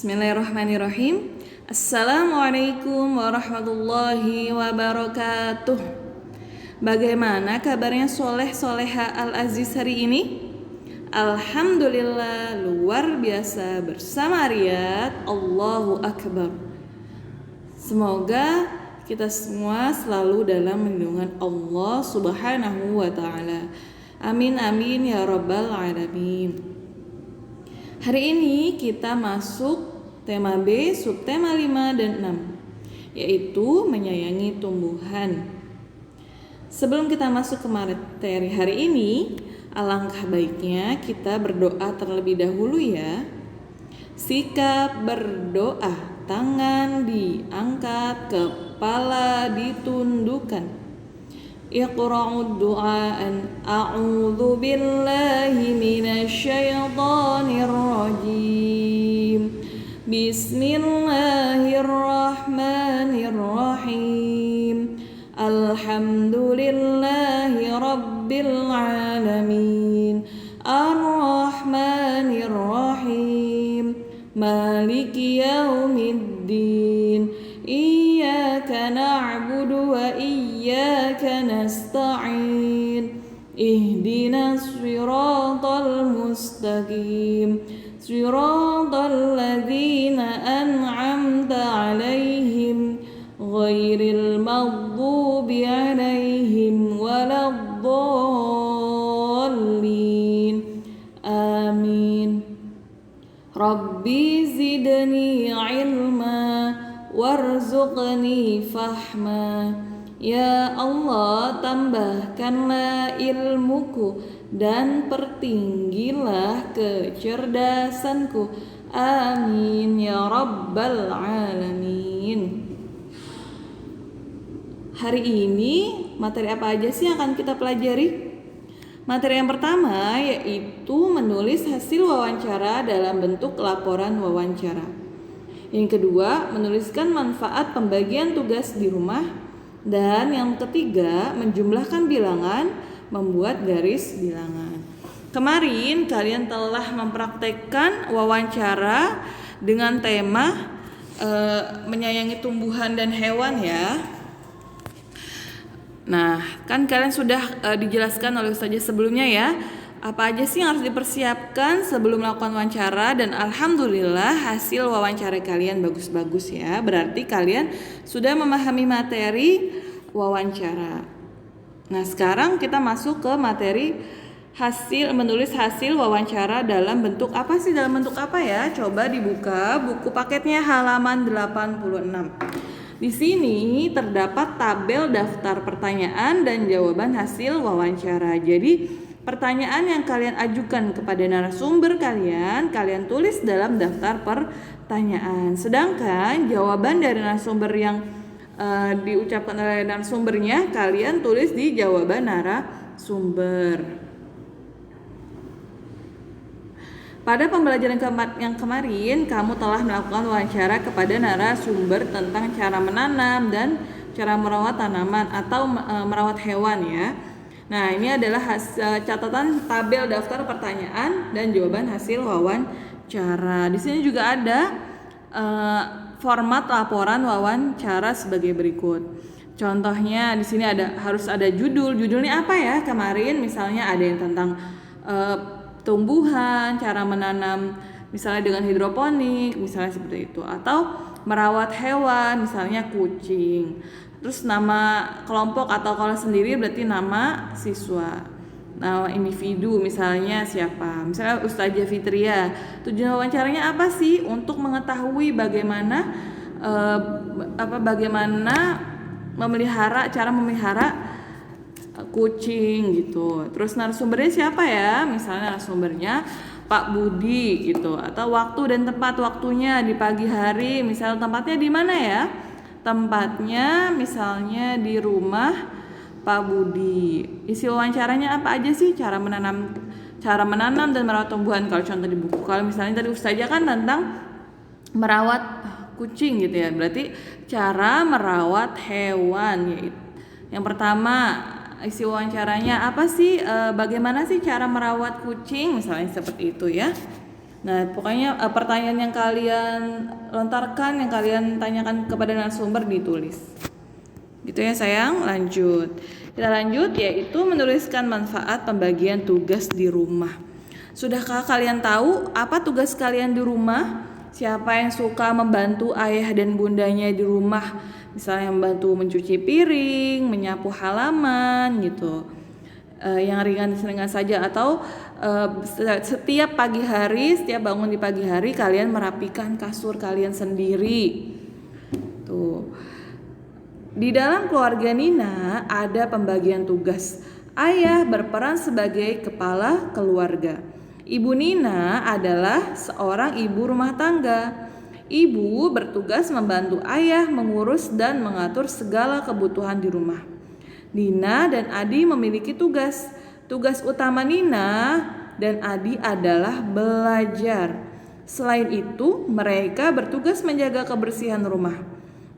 Bismillahirrahmanirrahim. Assalamualaikum warahmatullahi wabarakatuh. Bagaimana kabarnya Soleh Soleha Al-Aziz hari ini? Alhamdulillah luar biasa bersama Riyad. Allahu Akbar. Semoga kita semua selalu dalam lindungan Allah Subhanahu wa ta'ala. Amin amin ya rabbal alamin. Hari ini kita masuk tema B, subtema 5 dan 6, yaitu menyayangi tumbuhan. Sebelum kita masuk ke materi hari ini, alangkah baiknya kita berdoa terlebih dahulu ya. Sikap berdoa, tangan diangkat, kepala ditundukkan. Iqra'ud du'aan a'udzu billahi minasyaitonir rajim. Bismillahirrahmanirrahim. Alhamdulillahi rabbil alamin. Ar-Rahmanir-Rahim. Maliki yaumiddin. Iyyaka na'budu wa iyyaka nasta'in. Ihdinas siratal mustaqim. Siratal ladzina an'amta 'alaihim ghairil maghdubi 'alaihim waladdallin. Amin. Rabbi zidni 'ilma warzuqni fahma. Ya Allah, tambahkanlah ilmuku dan pertinggilah kecerdasanku. Amin ya rabbal alamin. Hari ini materi apa aja sih yang akan kita pelajari? Materi yang pertama yaitu menulis hasil wawancara dalam bentuk laporan wawancara. Yang kedua, menuliskan manfaat pembagian tugas di rumah. Dan yang ketiga, menjumlahkan bilangan, membuat garis bilangan. Kemarin kalian telah mempraktekkan wawancara dengan tema menyayangi tumbuhan dan hewan ya. Nah, kan kalian sudah dijelaskan oleh Ustazah sebelumnya ya, apa aja sih yang harus dipersiapkan sebelum melakukan wawancara, dan alhamdulillah hasil wawancara kalian bagus-bagus ya. Berarti kalian sudah memahami materi wawancara. Nah, sekarang kita masuk ke materi menulis hasil wawancara dalam bentuk apa sih? Dalam bentuk apa ya? Coba dibuka buku paketnya halaman 86. Di sini terdapat tabel daftar pertanyaan dan jawaban hasil wawancara. Jadi pertanyaan yang kalian ajukan kepada narasumber kalian tulis dalam daftar pertanyaan. Sedangkan jawaban dari narasumber yang diucapkan oleh narasumbernya kalian tulis di jawaban narasumber. Pada pembelajaran yang kemarin, kamu telah melakukan wawancara kepada narasumber tentang cara menanam dan cara merawat tanaman atau merawat hewan ya. Nah, ini adalah catatan tabel daftar pertanyaan dan jawaban hasil wawancara. Di sini juga ada format laporan wawancara sebagai berikut. Contohnya di sini harus ada judul. Judulnya apa ya? Kemarin misalnya ada yang tentang tumbuhan, cara menanam misalnya dengan hidroponik, misalnya seperti itu, atau merawat hewan, misalnya kucing. Terus nama kelompok atau kalau sendiri berarti nama siswa. Nama individu misalnya siapa? Misalnya Ustazah Fitria. Tujuan wawancaranya apa sih? Untuk mengetahui bagaimana cara memelihara kucing gitu. Terus narasumbernya siapa ya? Misalnya narasumbernya Pak Budi gitu. Atau waktu dan tempat waktunya di pagi hari. Misalnya tempatnya di mana ya? Tempatnya misalnya di rumah Pak Budi. Isi wawancaranya apa aja sih? Cara menanam dan merawat tumbuhan kalau contoh di buku. Kalau misalnya tadi Ustazah kan tentang merawat kucing gitu ya. Berarti cara merawat hewan yaitu yang pertama isi wawancaranya apa sih, bagaimana sih cara merawat kucing, misalnya seperti itu ya. Nah, pokoknya pertanyaan yang kalian lontarkan, yang kalian tanyakan kepada narasumber ditulis. Gitu ya sayang, lanjut. Kita lanjut, yaitu menuliskan manfaat pembagian tugas di rumah. Sudahkah kalian tahu apa tugas kalian di rumah? Siapa yang suka membantu ayah dan bundanya di rumah? Misalnya membantu mencuci piring, menyapu halaman gitu. Yang ringan-ringan saja, atau setiap pagi hari, setiap bangun di pagi hari kalian merapikan kasur kalian sendiri. Tuh. Di dalam keluarga Nina ada pembagian tugas. Ayah berperan sebagai kepala keluarga. Ibu Nina adalah seorang ibu rumah tangga. Ibu bertugas membantu ayah mengurus dan mengatur segala kebutuhan di rumah. Nina dan Adi memiliki tugas. Tugas utama Nina dan Adi adalah belajar. Selain itu, mereka bertugas menjaga kebersihan rumah.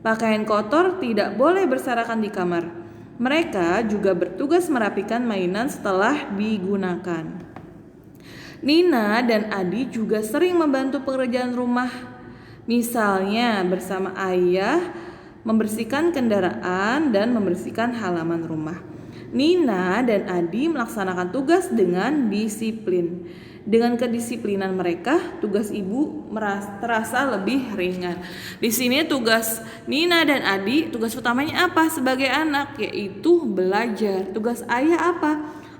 Pakaian kotor tidak boleh berserakan di kamar. Mereka juga bertugas merapikan mainan setelah digunakan. Nina dan Adi juga sering membantu pekerjaan rumah. Misalnya bersama ayah membersihkan kendaraan dan membersihkan halaman rumah. Nina dan Adi melaksanakan tugas dengan disiplin. Dengan kedisiplinan mereka, tugas ibu terasa lebih ringan. Di sini tugas Nina dan Adi, tugas utamanya apa sebagai anak? Yaitu belajar. Tugas ayah apa?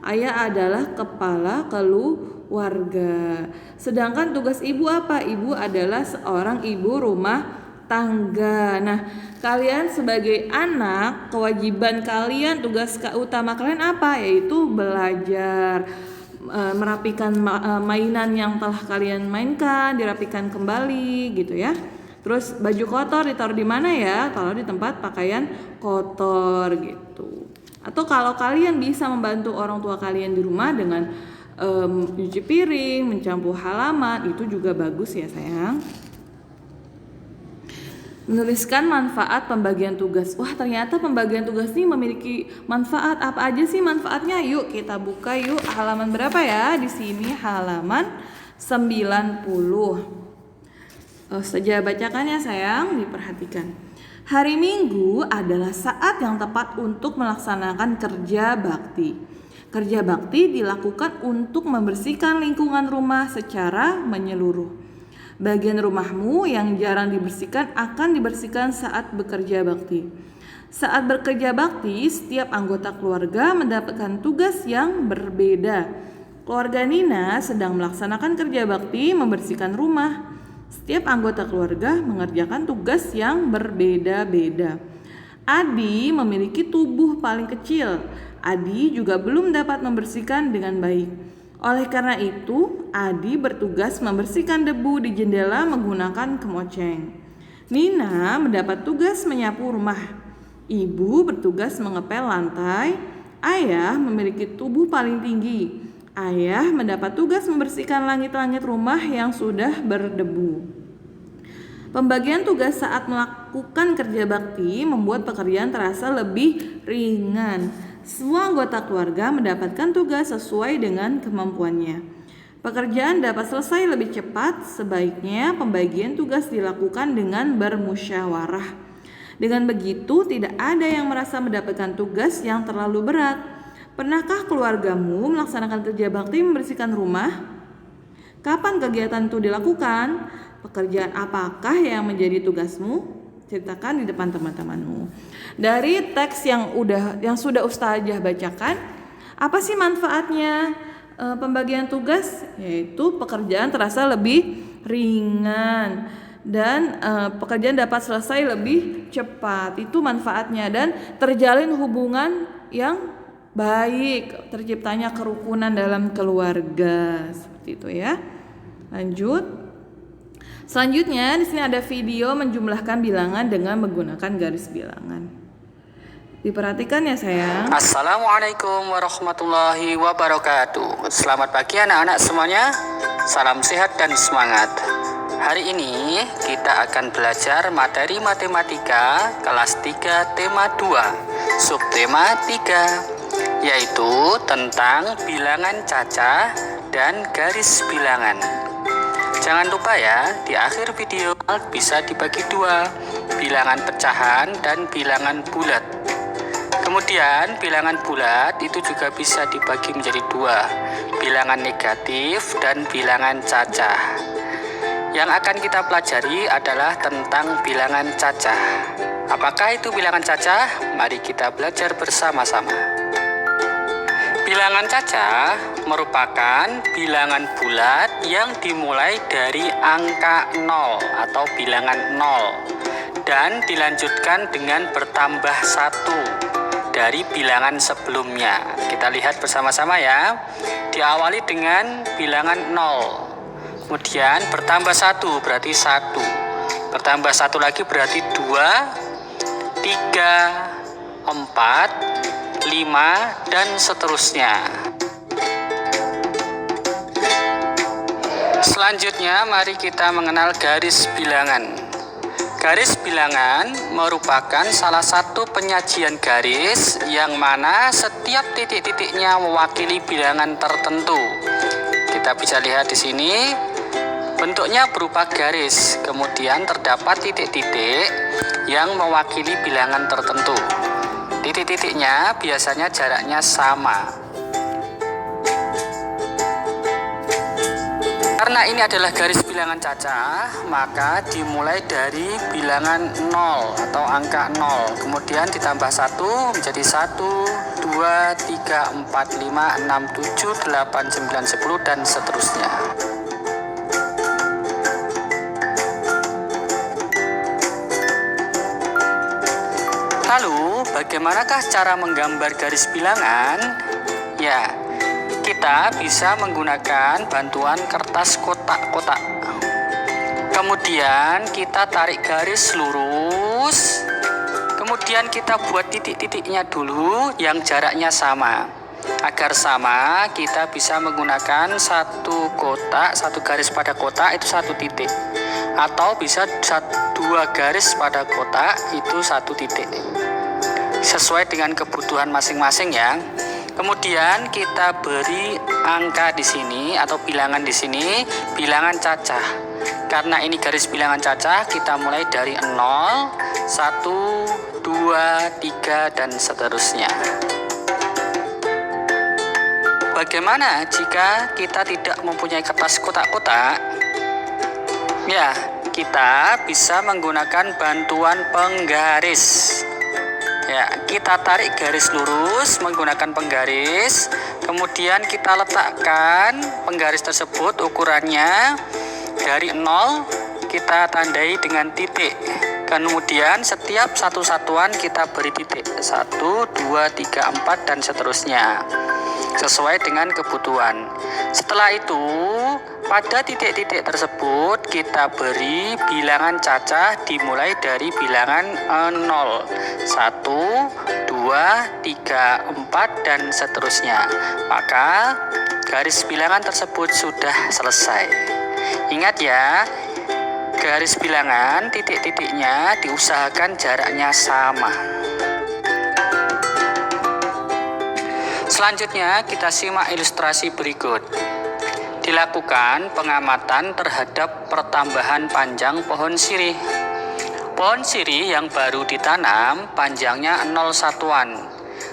Ayah adalah kepala keluarga. Sedangkan tugas ibu apa? Ibu adalah seorang ibu rumah tangga. Nah, kalian sebagai anak, kewajiban kalian, tugas utama kalian apa? Yaitu belajar. Merapikan mainan yang telah kalian mainkan, dirapikan kembali gitu ya. Terus baju kotor ditaruh di mana ya? Taruh di tempat pakaian kotor gitu. Atau kalau kalian bisa membantu orang tua kalian di rumah dengan cuci piring, mencampur halaman, itu juga bagus ya sayang. Menuliskan manfaat pembagian tugas. Wah, ternyata pembagian tugas ini memiliki manfaat. Apa aja sih manfaatnya? Yuk kita buka yuk. Halaman berapa ya? Di sini halaman 90. Saja bacakan ya sayang, diperhatikan. Hari Minggu adalah saat yang tepat untuk melaksanakan kerja bakti. Kerja bakti dilakukan untuk membersihkan lingkungan rumah secara menyeluruh. Bagian rumahmu yang jarang dibersihkan akan dibersihkan saat bekerja bakti. Saat bekerja bakti, setiap anggota keluarga mendapatkan tugas yang berbeda. Keluarga Nina sedang melaksanakan kerja bakti membersihkan rumah. Setiap anggota keluarga mengerjakan tugas yang berbeda-beda. Adi memiliki tubuh paling kecil. Adi juga belum dapat membersihkan dengan baik. Oleh karena itu, Adi bertugas membersihkan debu di jendela menggunakan kemoceng. Nina mendapat tugas menyapu rumah. Ibu bertugas mengepel lantai. Ayah memiliki tubuh paling tinggi. Ayah mendapat tugas membersihkan langit-langit rumah yang sudah berdebu. Pembagian tugas saat melakukan kerja bakti membuat pekerjaan terasa lebih ringan. Semua anggota keluarga mendapatkan tugas sesuai dengan kemampuannya. Pekerjaan dapat selesai lebih cepat, sebaiknya pembagian tugas dilakukan dengan bermusyawarah. Dengan begitu, tidak ada yang merasa mendapatkan tugas yang terlalu berat. Pernahkah keluargamu melaksanakan kerja bakti membersihkan rumah? Kapan kegiatan itu dilakukan? Pekerjaan apakah yang menjadi tugasmu? Ceritakan di depan teman-temanmu. Dari teks yang sudah Ustazah bacakan, apa sih manfaatnya pembagian tugas? Yaitu pekerjaan terasa lebih ringan dan pekerjaan dapat selesai lebih cepat. Itu manfaatnya, dan terjalin hubungan yang baik, terciptanya kerukunan dalam keluarga. Seperti itu ya. Lanjut. Selanjutnya di sini ada video menjumlahkan bilangan dengan menggunakan garis bilangan. Diperhatikan ya sayang. Assalamualaikum warahmatullahi wabarakatuh. Selamat pagi anak-anak semuanya. Salam sehat dan semangat. Hari ini kita akan belajar materi matematika kelas 3 tema 2, subtema 3, yaitu tentang bilangan cacah dan garis bilangan. Jangan lupa ya, di akhir video bisa dibagi dua, bilangan pecahan dan bilangan bulat. Kemudian bilangan bulat itu juga bisa dibagi menjadi dua, bilangan negatif dan bilangan cacah. Yang akan kita pelajari adalah tentang bilangan cacah. Apakah itu bilangan cacah? Mari kita belajar bersama-sama. Bilangan cacah merupakan bilangan bulat yang dimulai dari angka 0 atau bilangan 0 dan dilanjutkan dengan bertambah 1 dari bilangan sebelumnya. Kita lihat bersama-sama ya. Diawali dengan bilangan 0. Kemudian bertambah 1 berarti 1. Bertambah 1 lagi berarti 2, 3, 4, 5 dan seterusnya. Selanjutnya mari kita mengenal garis bilangan. Garis bilangan merupakan salah satu penyajian garis yang mana setiap titik-titiknya mewakili bilangan tertentu. Kita bisa lihat di sini bentuknya berupa garis, kemudian terdapat titik-titik yang mewakili bilangan tertentu. Titik-titiknya biasanya jaraknya sama. Karena ini adalah garis bilangan cacah, maka dimulai dari bilangan 0 atau angka 0. Kemudian ditambah 1 menjadi 1, 2, 3, 4, 5, 6, 7, 8, 9, 10 dan seterusnya. Lalu, bagaimanakah cara menggambar garis bilangan? Ya, kita bisa menggunakan bantuan kertas kotak-kotak. Kemudian kita tarik garis lurus. Kemudian kita buat titik-titiknya dulu yang jaraknya sama. Agar sama, kita bisa menggunakan satu garis pada kotak itu satu titik. Atau bisa dua garis pada kotak itu satu titik. Sesuai dengan kebutuhan masing-masing ya. Kemudian kita beri angka di sini atau bilangan di sini, bilangan cacah. Karena ini garis bilangan cacah, kita mulai dari 0, 1, 2, 3 dan seterusnya. Bagaimana jika kita tidak mempunyai kertas kotak-kotak? Ya, kita bisa menggunakan bantuan penggaris. Ya, kita tarik garis lurus menggunakan penggaris. Kemudian kita letakkan penggaris tersebut ukurannya dari 0 kita tandai dengan titik. Kemudian setiap satu satuan kita beri titik 1, 2, 3, 4 dan seterusnya sesuai dengan kebutuhan. Setelah itu pada titik-titik tersebut kita beri bilangan cacah dimulai dari bilangan 0, 1, 2, 3, 4 dan seterusnya. Maka garis bilangan tersebut sudah selesai. Ingat ya, garis bilangan titik-titiknya diusahakan jaraknya sama. Selanjutnya kita simak ilustrasi berikut. Dilakukan pengamatan terhadap pertambahan panjang pohon sirih. Pohon sirih yang baru ditanam panjangnya 0 satuan.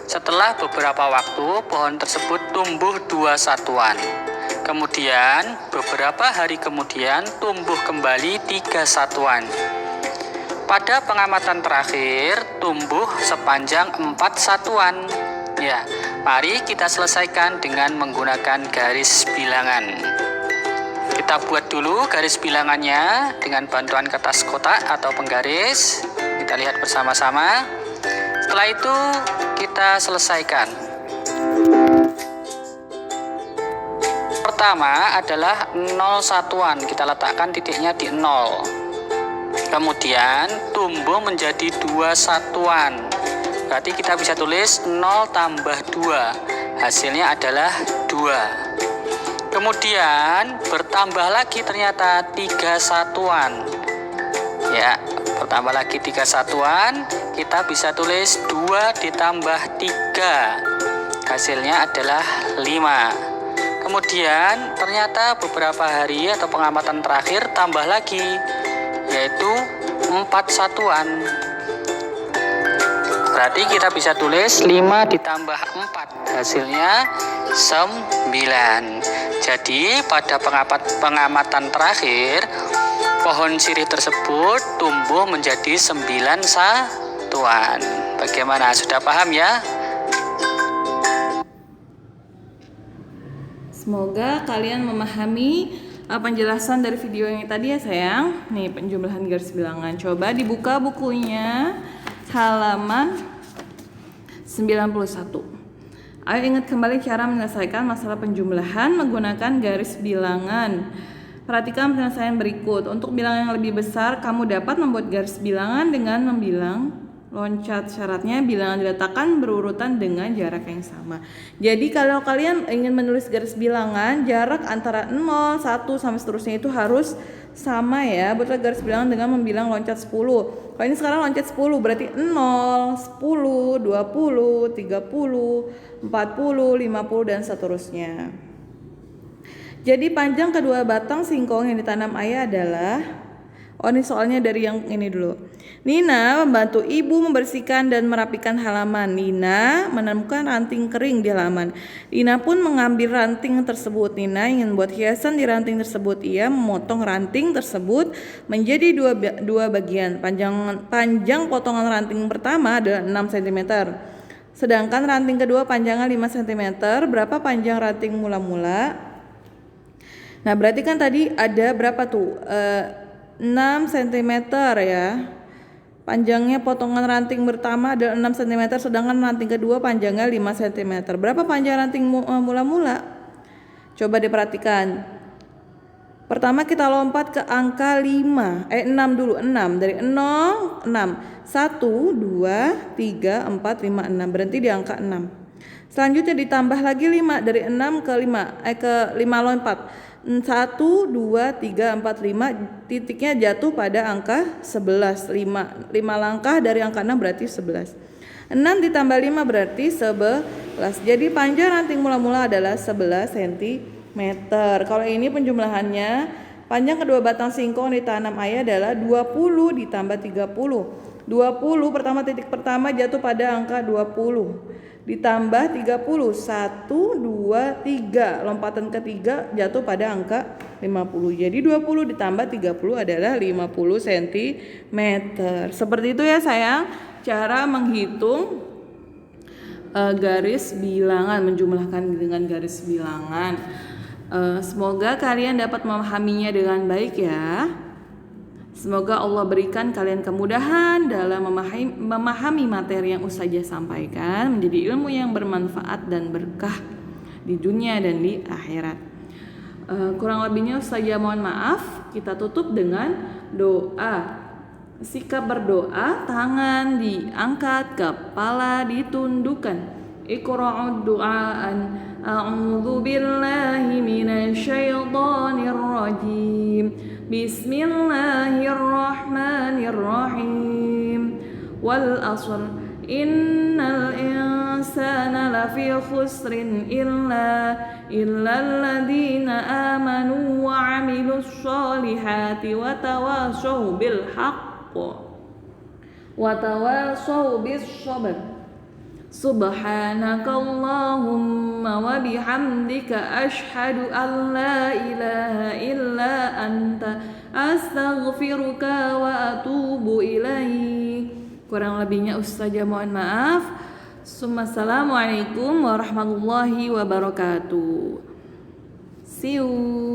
Setelah beberapa waktu pohon tersebut tumbuh 2 satuan. Kemudian beberapa hari kemudian tumbuh kembali 3 satuan. Pada pengamatan terakhir tumbuh sepanjang 4 satuan. Ya, mari kita selesaikan dengan menggunakan garis bilangan. Kita buat dulu garis bilangannya dengan bantuan kertas kotak atau penggaris. Kita lihat bersama-sama. Setelah itu kita selesaikan. Pertama adalah 0 satuan. Kita letakkan titiknya di 0. Kemudian tumbuh menjadi 2 satuan. Berarti kita bisa tulis 0 tambah 2. Hasilnya adalah 2. Kemudian bertambah lagi ternyata 3 satuan. Ya, bertambah lagi 3 satuan. Kita bisa tulis 2 ditambah 3. Hasilnya adalah 5. Kemudian ternyata beberapa hari atau pengamatan terakhir tambah lagi, yaitu 4 satuan. Berarti kita bisa tulis 5 ditambah 4, hasilnya 9. Jadi pada pengamatan terakhir, pohon sirih tersebut tumbuh menjadi 9 satuan. Bagaimana, sudah paham ya? Semoga kalian memahami penjelasan dari video yang tadi ya sayang. Nih penjumlahan garis bilangan. Coba dibuka bukunya halaman 91. Ayo ingat kembali cara menyelesaikan masalah penjumlahan menggunakan garis bilangan. Perhatikan penyelesaian berikut. Untuk bilangan yang lebih besar, kamu dapat membuat garis bilangan dengan membilang loncat. Syaratnya bilangan diletakkan berurutan dengan jarak yang sama. Jadi kalau kalian ingin menulis garis bilangan, jarak antara 0, 1 sampai seterusnya itu harus sama ya. Buatlah garis bilangan dengan membilang loncat 10. Kalau ini sekarang loncat 10 berarti 0, 10, 20, 30, 40, 50 dan seterusnya. Jadi panjang kedua batang singkong yang ditanam ayah adalah, ini soalnya dari yang ini dulu. Nina membantu ibu membersihkan dan merapikan halaman. Nina menemukan ranting kering di halaman. Nina pun mengambil ranting tersebut. Nina ingin membuat hiasan di ranting tersebut. Ia memotong ranting tersebut menjadi dua bagian. Panjang potongan ranting pertama adalah 6 cm. Sedangkan ranting kedua panjangnya 5 cm. Berapa panjang ranting mula-mula? Nah berarti kan tadi ada berapa tuh? 6 cm ya. Panjangnya potongan ranting pertama adalah 6 cm, sedangkan ranting kedua panjangnya 5 cm. Berapa panjang ranting mula-mula? Coba diperhatikan. Pertama kita lompat ke angka 6 dulu. 6 dari 0, 6. 1, 2, 3, 4, 5, 6. Berhenti di angka 6. Selanjutnya ditambah lagi 5 dari 6 ke 5 lompat. 1, 2, 3, 4, 5, titiknya jatuh pada angka 11. 5 langkah dari angka 6 berarti 11. 6 ditambah 5 berarti 11. Jadi panjang ranting mula-mula adalah 11 cm. Kalau ini penjumlahannya, panjang kedua batang singkong ditanam ayah adalah 20 ditambah 30. 20 titik pertama jatuh pada angka 20. Ditambah 30, 1, 2, 3, lompatan ketiga jatuh pada angka 50. Jadi 20 ditambah 30 adalah 50 cm. Seperti itu ya sayang, cara menghitung garis bilangan, menjumlahkan dengan garis bilangan. Semoga kalian dapat memahaminya dengan baik ya. Semoga Allah berikan kalian kemudahan dalam memahami materi yang Ustazah sampaikan, menjadi ilmu yang bermanfaat dan berkah di dunia dan di akhirat. Kurang lebihnya Ustazah mohon maaf. Kita tutup dengan doa. Sikap berdoa, tangan diangkat, kepala ditundukkan. Iqra'ud du'aan. A'udzu billahi minasyaitonir rajim. Bismillahirrahmanirrahim. Wal 'ashr innal insana lafi khusrin illa alladziina aamanu wa 'amilus sholihati wa tawashaw bil haqq wa tawashaw bis sabr. Subhanakallahumma wa bihamdika asyhadu an la ilaha illa anta astaghfiruka wa atubu ilaik. Kurang lebihnya Ustazah mohon maaf. Assalamualaikum warahmatullahi wabarakatuh. See you.